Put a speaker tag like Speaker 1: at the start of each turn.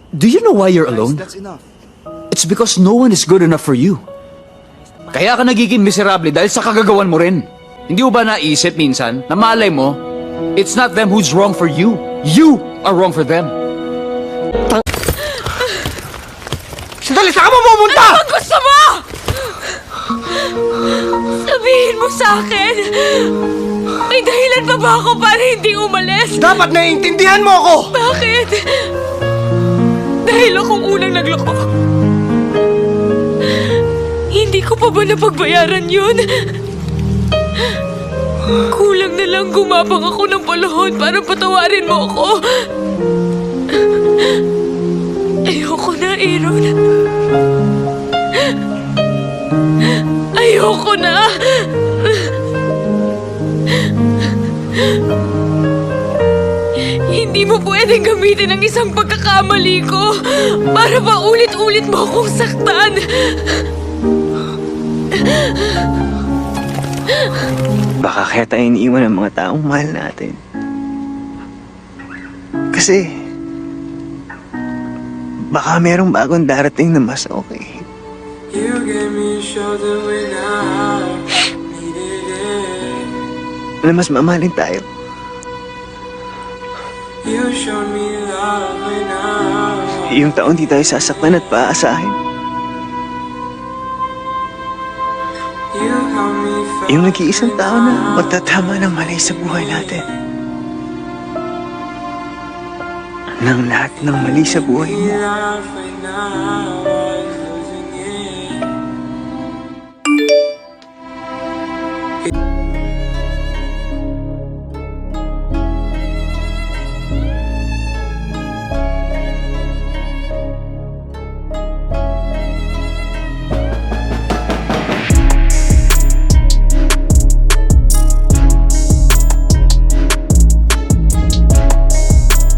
Speaker 1: Do you know why you're alone?
Speaker 2: That's enough.
Speaker 1: It's because no one is good enough for you. Kaya ka nagiging miserable dahil sa kagagawan mo rin. Hindi mo ba naisip minsan na malay mo, it's not them who's wrong for you. You are wrong for them.
Speaker 2: Sandali, saan ka mo pumunta?
Speaker 3: Ano bang gusto mo? Sabihin mo sa akin. May dahilan pa ba ako para hindi umalis?
Speaker 2: Dapat naiintindihan mo ako!
Speaker 3: Bakit? Dahil akong unang nagloko. Hindi ko pa ba napagbayaran yun? Kulang na lang gumapang ako ng palahon para patawarin mo ako. Ayoko na, Aaron. Ayoko na. Hindi mo pwedeng gamitin ang isang pagkakamali ko para pa ulit-ulit mo akong saktan.
Speaker 4: Baka kaya tayo iniiwan ng mga taong mahal natin. Kasi, baka merong bagong darating na mas okay.
Speaker 5: You gave me shoulder when I needed it.
Speaker 4: Na mas mamahalin tayo.
Speaker 5: You showed me love when I
Speaker 4: Yung taon di tayo sasaktan at paaasahin.
Speaker 5: You helped me find
Speaker 4: Yung nag-iisang tao na magtatama ng mali sa buhay natin. Nang lahat ng mali sa buhay mo,
Speaker 5: love when I